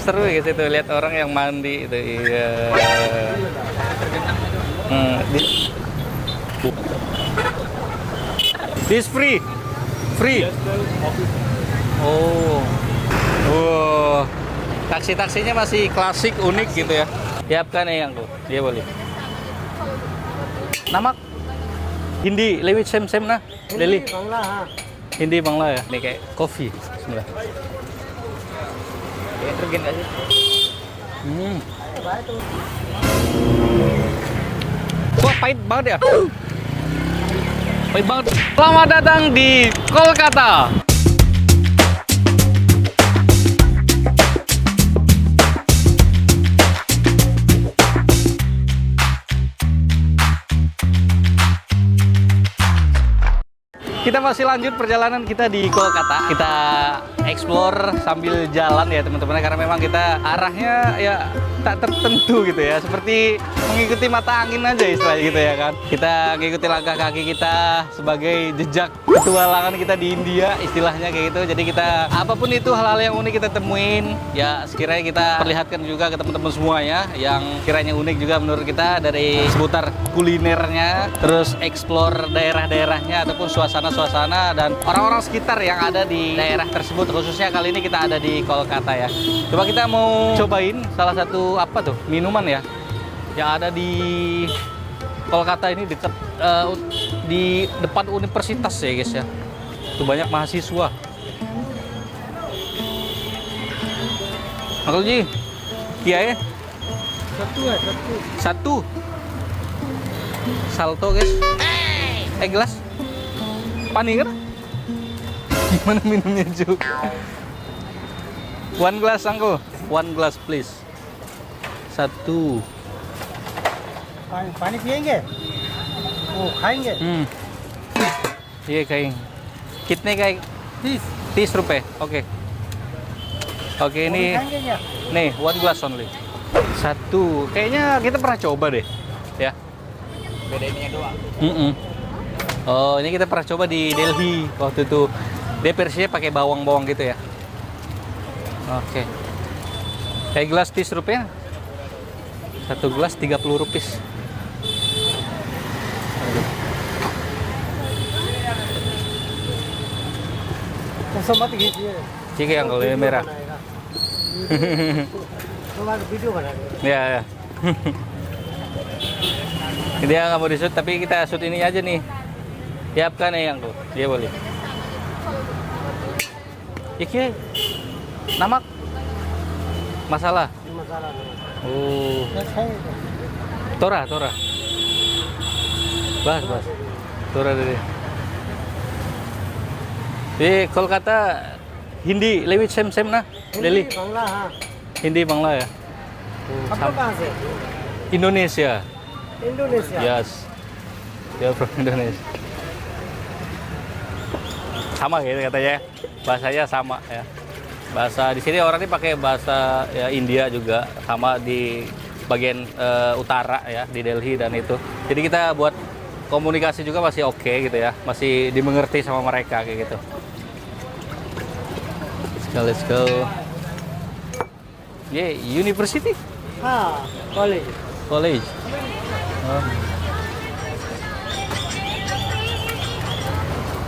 Seru ya gitu lihat orang yang mandi itu. Iya. This free. Free. Oh. Oh. Taksi-taksinya masih klasik, unik gitu ya. Siapkan ya yang tuh. Dia boleh. Nama Hindi, lewit sem nah. Lili. Hindi Bangla ya. Ini kayak kopi. Bismillah. Kayak tergen aja. Wah, pahit banget ya. Pahit banget. Selamat datang di Kolkata. Kita masih lanjut perjalanan kita di Kolkata. Kita explore sambil jalan ya teman-teman, karena memang kita arahnya ya tak tertentu gitu ya, seperti mengikuti mata angin aja istilahnya gitu ya kan. Kita mengikuti langkah kaki kita sebagai jejak petualangan kita di India istilahnya kayak gitu. Jadi kita apapun itu hal-hal yang unik kita temuin ya, sekiranya kita perlihatkan juga ke teman-teman semua ya, yang kiranya unik juga menurut kita dari seputar kulinernya, terus explore daerah-daerahnya ataupun suasana dan orang-orang sekitar yang ada di daerah tersebut. Khususnya kali ini kita ada di Kolkata ya. Coba kita mau cobain salah satu apa tuh minuman ya yang ada di Kolkata ini, dekat di depan universitas ya guys ya. Tuh banyak mahasiswa. Uncle Ji, kia ya? Satu. Salto guys. Gelas. Pani kan? Gimana minumnya juga? One glass Uncle. One glass please. Satu. पानी पियेंगे वो खाएंगे ये खाएंगे कितने का 30 रुपए oke ini nih one glass only satu. Kayaknya kita pernah coba deh ya, beda ininya doang. Oh, ini kita pernah coba di Delhi waktu itu. Dia versinya pakai bawang-bawang gitu ya. Oke. Kayak gelas 30 rupiah. Satu gelas 30 rupiah. मत कीजिए ठीक है अंकल, ये मेरा तुम्हारा वीडियो बना ya ya. Dia nggak mau di shoot, tapi kita shoot ini aja nih. Siapkan ya yang tuh, dia boleh. Iki namak masalah. Oh, tora. Bas. Tora deh. Di Kolkata Hindi lewit sem nah. Lili. Hindi Bangla ya. Indonesia. Yes. Dia from Indonesia. Sama gitu katanya. Bahasanya sama ya. Bahasa di sini orang ini pakai bahasa ya India juga, sama di bagian utara ya, di Delhi dan itu. Jadi kita buat komunikasi juga masih oke gitu ya. Masih dimengerti sama mereka kayak gitu. Let's go. Yeah, university? college.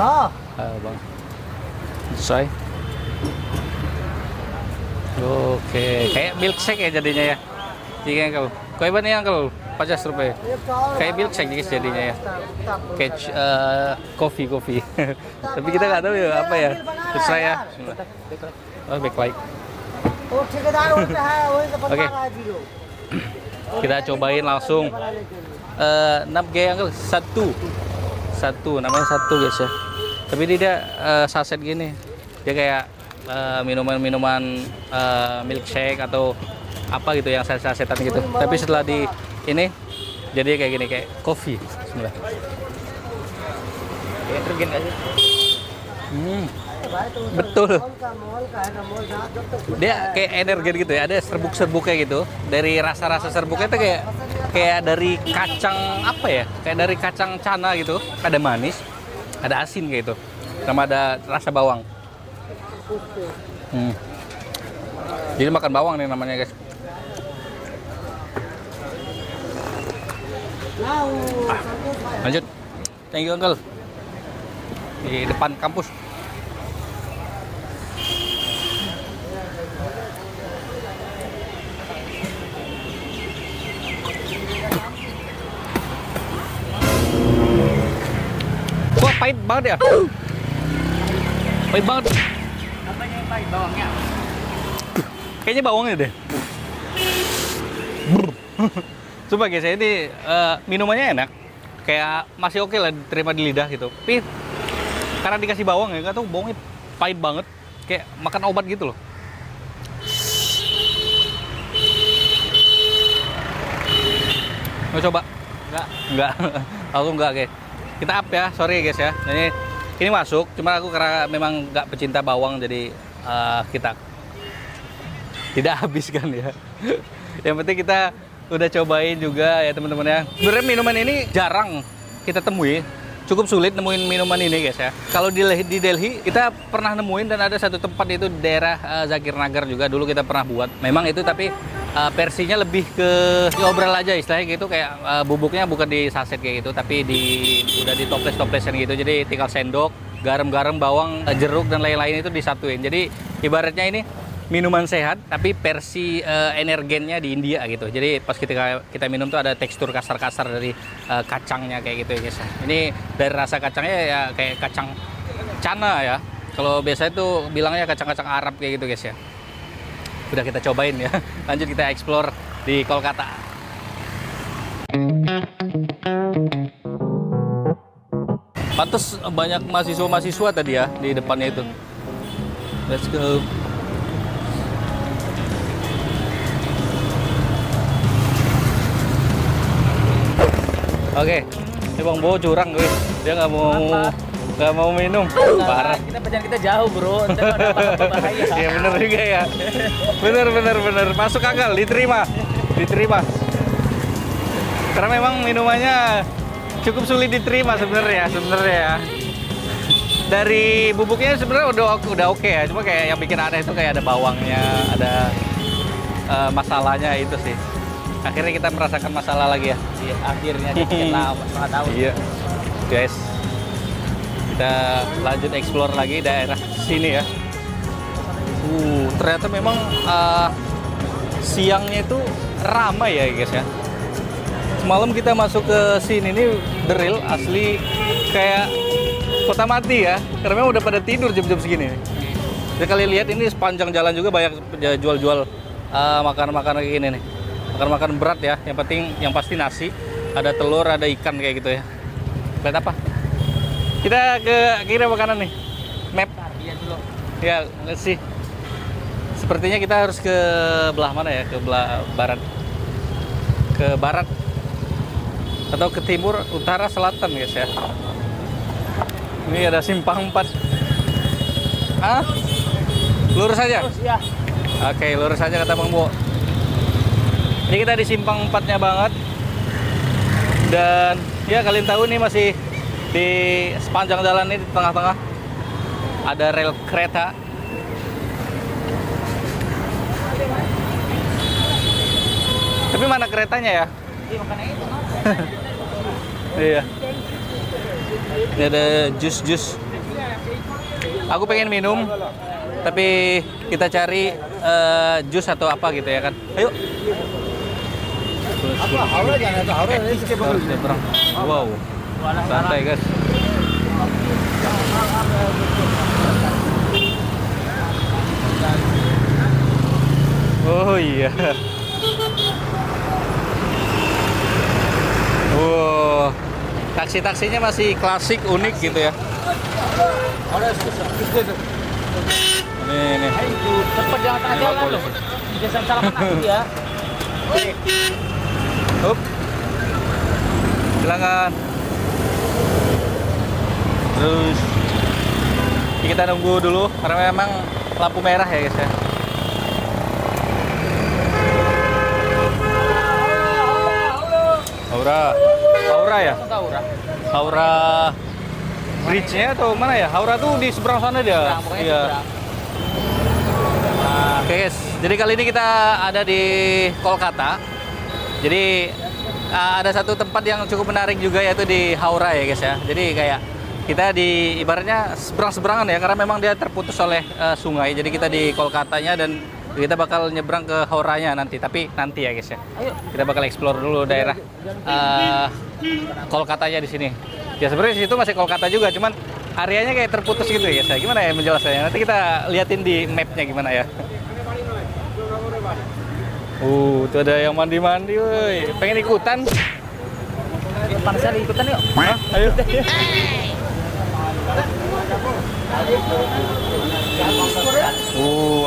Bang. Selesai. Oke, kayak milkshake ya jadinya ya. Iya Uncle. Kau hebat nih Uncle. 50 rupiah. Kayak milkshake guys jadinya ya. Kayak kopi. Tapi kita nggak tahu ya apa ya. Terserah ya. Oh, backlight. Oke. Kita cobain langsung. Napge Uncle satu, namanya satu guys ya. Tapi dia saset gini. Dia kayak minuman milkshake atau apa gitu yang sasetan gitu. Tapi setelah di ini jadi kayak gini, kayak kopi. Bismillah. Kayak tergen aja. Betul. Dia kayak energen gitu ya. Ada serbuk-serbuknya gitu. Dari rasa-rasa serbuknya itu kayak dari kacang apa ya? Kayak dari kacang cana gitu. Ada manis, ada asin gitu. Sama ada rasa bawang. Jadi makan bawang nih namanya guys. Lanjut. Thank you Uncle. Di depan kampus. Wah, pahit banget ya. Pahit banget. Apanya yang pahit bawangnya? Kayaknya bawangnya deh. Coba guys, ini minumannya enak. Kayak masih oke lah diterima di lidah gitu. Tapi karena dikasih bawang ya, nggak tahu bawangnya pahit banget. Kayak makan obat gitu loh. Mau coba? Enggak. Aku enggak guys. Kita up ya, sorry guys ya. Ini masuk, cuma aku karena memang nggak pecinta bawang jadi kita tidak habiskan ya. Yang penting kita udah cobain juga ya teman-teman ya. Sebenarnya minuman ini jarang kita temui. Cukup sulit nemuin minuman ini guys ya. Kalau di Delhi kita pernah nemuin dan ada satu tempat itu di daerah Zakir Nagar juga dulu kita pernah buat. Memang itu tapi versinya lebih ke diobrol aja istilahnya gitu kayak bubuknya bukan di saset kayak gitu tapi udah di toples-toplesan gitu. Jadi tinggal sendok, garam-garam, bawang, jeruk dan lain-lain itu disatuin. Jadi ibaratnya ini minuman sehat tapi versi energennya di India gitu. Jadi pas kita minum tuh ada tekstur kasar-kasar dari kacangnya kayak gitu ya guys. Ini dari rasa kacangnya ya kayak kacang cana ya. Kalau biasanya tuh bilangnya kacang-kacang Arab kayak gitu guys ya. Udah kita cobain ya. Lanjut kita explore di Kolkata. Pantes banyak mahasiswa-mahasiswa tadi ya di depannya itu. Let's go. Oke, ini Bang Bo curang gue. Dia nggak mau minum. Parah. Kita jauh bro, ntar ada apa-apa bahaya. Iya bener juga ya. Bener. Masuk akal, diterima. Karena memang minumannya cukup sulit diterima sebenarnya ya. Dari bubuknya sebenarnya udah oke ya. Cuma kayak yang bikin aneh itu kayak ada bawangnya, ada masalahnya itu sih. Akhirnya kita merasakan masalah lagi ya. Iya, akhirnya dikit lah, setengah tahun. Iya. Guys, kita lanjut explore lagi daerah sini ya. Ternyata memang siangnya itu ramai ya guys ya. Semalam kita masuk ke sini ini the real asli kayak kota mati ya. Karena memang udah pada tidur jam-jam segini. Jadi kalian lihat ini sepanjang jalan juga banyak jual-jual makanan-makanan kayak gini nih. Makan berat ya, yang pasti nasi, ada telur, ada ikan kayak gitu ya. Lihat apa? Kita ke kiri apa kanan nih? Map. Iya dulu. Ya, let's see. Sepertinya kita harus ke belah mana ya? Ke belah barat. Ke barat atau ke timur, utara, selatan guys ya. Ini ada simpang 4. Ah? Lurus aja? Terus ya. Oke, lurus aja kata Bang Bo. Ini kita di simpang 4-nya banget. Dan ya kalian tahu nih masih di sepanjang jalan ini di tengah-tengah ada rel kereta. Tapi mana keretanya ya? Iya. Ini ada jus. Aku pengen minum, tapi kita cari jus atau apa gitu ya kan. Ayo. Wow. Santai guys. Oh iya. Wow. Taksi-taksinya masih klasik, unik gitu ya. Ini. Cepat jangan tengah jalan loh. Jangan salah aku ya. Up. Silakan. Terus kita nunggu dulu karena memang lampu merah ya guys ya. Aura ya? Aura Bridge-nya atau mana ya? Aura tuh di seberang sana dia. Iya. Nah, Oke guys, jadi kali ini kita ada di Kolkata. Jadi ada satu tempat yang cukup menarik juga, yaitu di Howrah ya guys ya. Jadi kayak kita di ibaratnya seberang-seberangan ya, karena memang dia terputus oleh sungai. Jadi kita di Kolkatanya dan kita bakal nyebrang ke Howrahnya nanti. Tapi nanti ya guys ya. Ayo. Kita bakal explore dulu daerah Kolkatanya di sini. Ya sebenarnya situ masih Kolkata juga, cuman areanya kayak terputus gitu ya guys ya. Gimana ya menjelaskannya? Nanti kita liatin di mapnya gimana ya. Tuh ada yang mandi-mandi, woi. Pengen ikutan? Panasnya ikutan yuk. Hah? Ayo.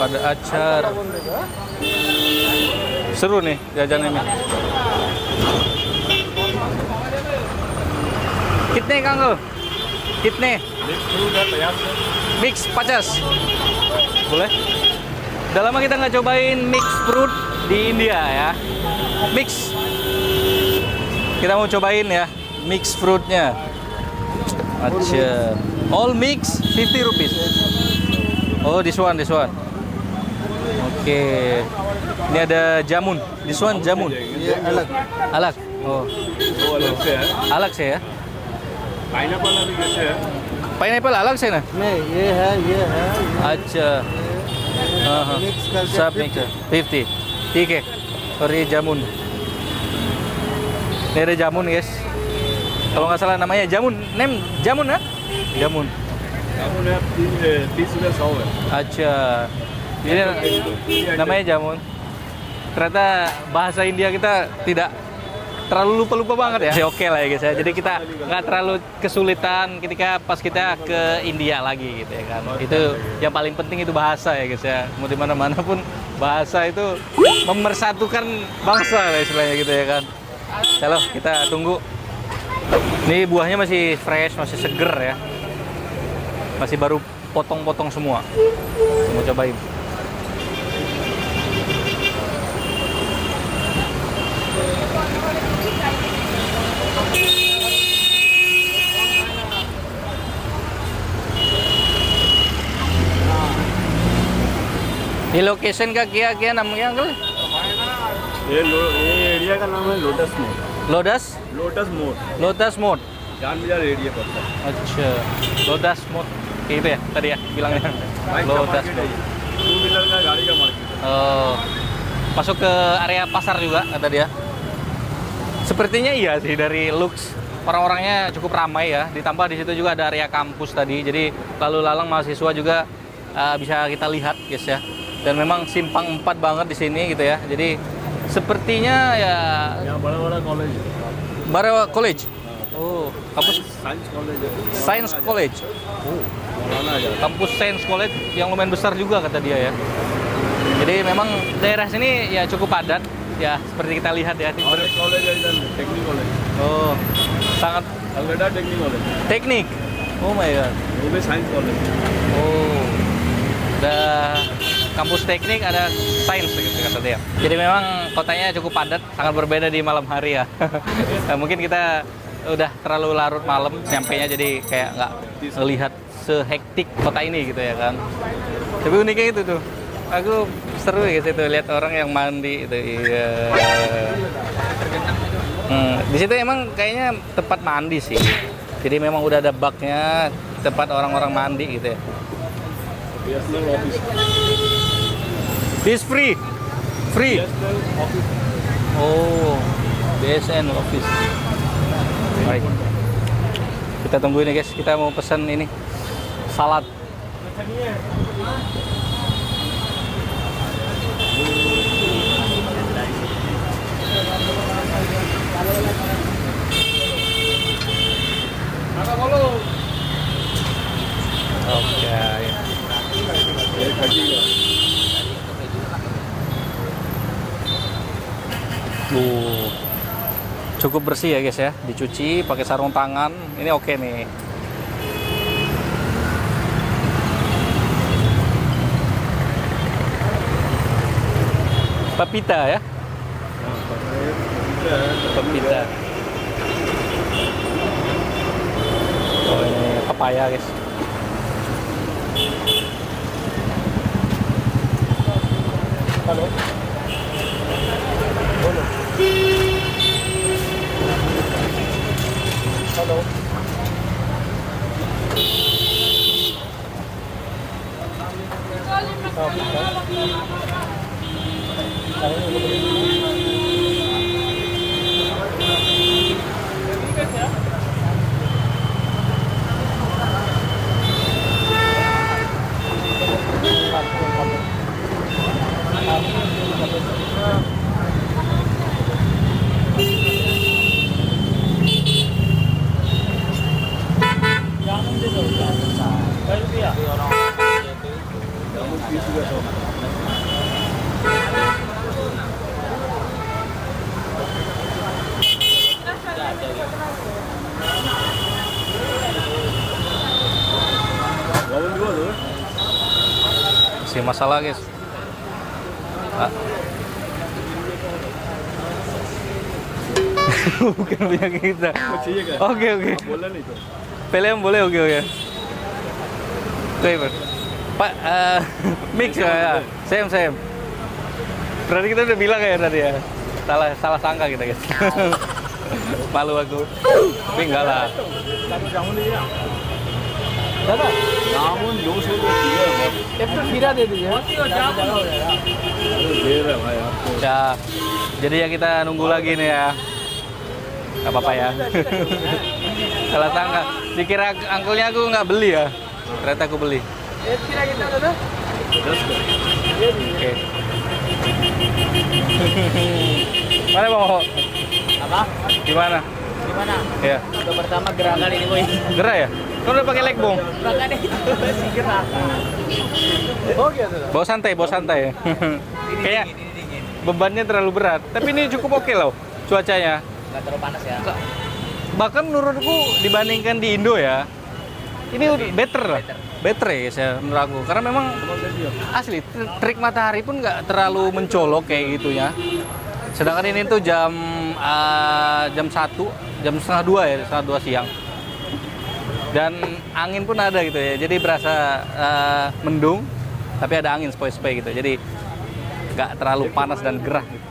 Ada acar. Seru nih jajannya nih. Kitne Kanggo? Kitne? Mix 50. Boleh? Udah lama kita nggak cobain mix fruit di India ya. Mix. Kita mau cobain ya mix fruitnya. Acha. All mix 50 rupees. Oh, this one. Oke. Ini ada jamun. This one jamun. ये अलग Alak. Oh, वो अलग से है alak sih ya. Pineapple अभी कैसे है Pineapple alak sih nah. नहीं ये है अच्छा हाँ मिक्स करके सब मिक्स है 50 ठीक है और ये जामुन ini ada jamun guys, kalau nggak salah namanya jamun, jamun ya, jamun. जामुन है 30 रुपये 100 है Acha ini namanya jamun. Ternyata bahasa India kita tidak terlalu lupa banget ya. Oke lah ya guys ya. Jadi kita nggak terlalu kesulitan ketika pas kita ke India lagi gitu ya kan. Itu yang paling penting itu bahasa ya guys ya. Mau di mana-mana pun bahasa itu memersatukan bangsa lah istilahnya gitu ya kan. Halo, kita tunggu. Ini buahnya masih fresh, masih seger ya. Masih baru potong-potong semua. Mau cobain. ये लोकेशन का क्या क्या नाम है अंकल? ये एरिया का नाम है लोटस मोड़ Lotus Mode. जान बाजार एरिया पड़ता है अच्छा, Lotus Mode. Kayak itu ya tadi ya bilangnya. Bike का Lotus मार्केट है Mode. ये 2 व्हीलर का गाड़ी का मार्केट है Oh, masuk ke area pasar juga kata dia. Sepertinya iya sih, dari looks orang-orangnya cukup ramai ya. Ditambah di situ juga ada area kampus tadi. Jadi lalu lalang mahasiswa juga bisa kita lihat guys ya. Dan memang simpang 4 banget di sini gitu ya. Jadi sepertinya ya यहाँ बड़ा कॉलेज है Bara College. Oh, kampus science college है Science College. Maulana Azad Kampus Science College yang lumayan besar juga kata dia ya. Jadi memang daerah sini ya cukup padat ya, seperti kita lihat ya. और एक कॉलेज है इधर technique college Oh, sangat अलगड़ा technique college teknik. Oh my god. वो भी science college Oh, ada kampus teknik, ada sains gitu kata dia. Jadi memang kotanya cukup padat, sangat berbeda di malam hari ya. Nah, mungkin kita udah terlalu larut malam nyampenya, jadi kayak nggak ngelihat sehektik kota ini gitu ya kan. Tapi uniknya itu tuh, aku seru ya gitu lihat orang yang mandi itu. Iya. Di situ emang kayaknya tempat mandi sih. Jadi memang udah ada baknya, tempat orang-orang mandi gitu ya. BSNL office This free. BSNL office Oh, BSN office. Baik. Kita tungguin ya guys. Kita mau pesan ini salad. Oke. ये खटी का Cukup bersih ya guys ya, dicuci pakai sarung tangan. Ini oke nih. Papita ya, papita. Oh ini papaya guys. Halo. Halo. Masih masalah guys. Ah. Bukan punya kita. Oke oke. बोला नहीं तो Pele yang boleh oke oke. Oke Pak, mix ya. Same. Berarti kita udah bilang ya tadi ya. Salah sangka kita guys. Malu aku. Tapi enggak lah. जामुन नहीं है दादा जामुन 200 रुपये दिया है एक तो खीरा दे दीजिए दे रहा है भाई आपको Ya, jadi ya kita nunggu lagi nih ya. Gak apa-apa ya. Salah sangka. Dikira angkelnya aku nggak beli ya. Ternyata aku beli. एक खीरा कितना दादा 10 का Oke. Mana mau? apa Gimana? gimana Ya. udah pertama gerakan ini boy Gerah ya? Kan udah pakai leg bong. gerakan itu masih gerak oh gitu Bawa santai ya. Kayak bebannya terlalu berat. Tapi ini cukup oke loh cuacanya. nggak terlalu panas ya Bahkan menurutku dibandingkan di Indo ya, ini better lah. Better ya guys ya menurut aku. Karena memang asli terik matahari pun nggak terlalu mencolok kayak gitu ya. Sedangkan ini tuh jam 1, jam setengah 2 ya, setengah 2 siang. Dan angin pun ada gitu ya. Jadi berasa mendung, tapi ada angin sepoi-sepoi gitu. Jadi nggak terlalu panas dan gerah gitu.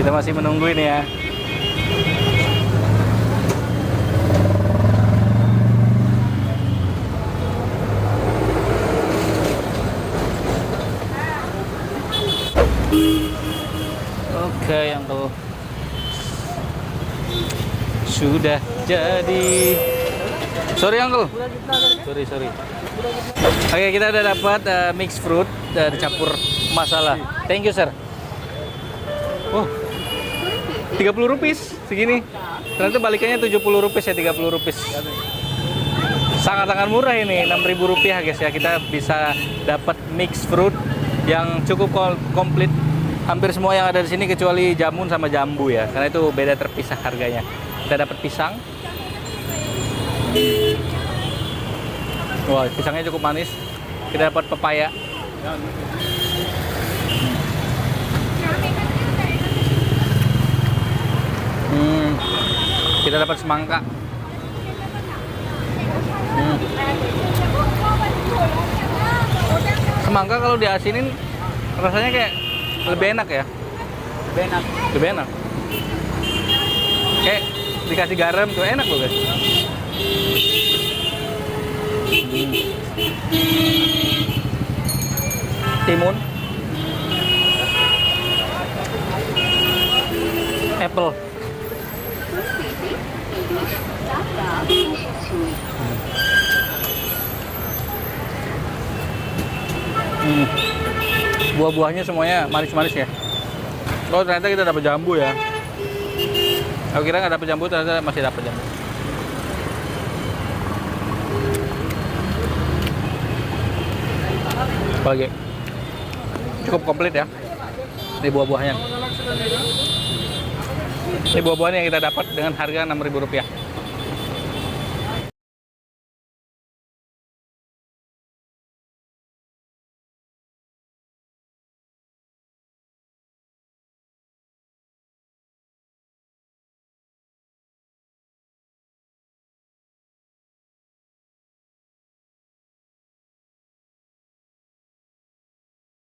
Kita masih menunggu ini ya. Oke, yang tuh sudah jadi. Sorry uncle. Sorry. Oke, kita udah dapat mixed fruit dicampur masalah. Thank you sir. Oh, 30 rupiah segini. Ternyata balikannya 70 rupiah ya, 30 rupiah. Sangat-sangat murah ini, 6.000 rupiah guys ya. Kita bisa dapat mixed fruit yang cukup komplit. Hampir semua yang ada di sini kecuali jamun sama jambu ya, karena itu beda terpisah harganya. Kita dapat pisang. Wah, pisangnya cukup manis. Kita dapat pepaya. Kita dapat semangka. Semangka kalau diasinin rasanya kayak lebih enak ya. Lebih enak. Kayak dikasih garam tuh enak loh guys. Timun. Apple. Buah-buahnya semuanya manis-manis ya. Oh ternyata kita dapat jambu ya. Aku kira nggak dapat jambu, ternyata masih dapat jambu. Apalagi cukup komplit ya. Ini buah-buahnya. Ini buah-buahnya yang kita dapat dengan harga 6.000 rupiah.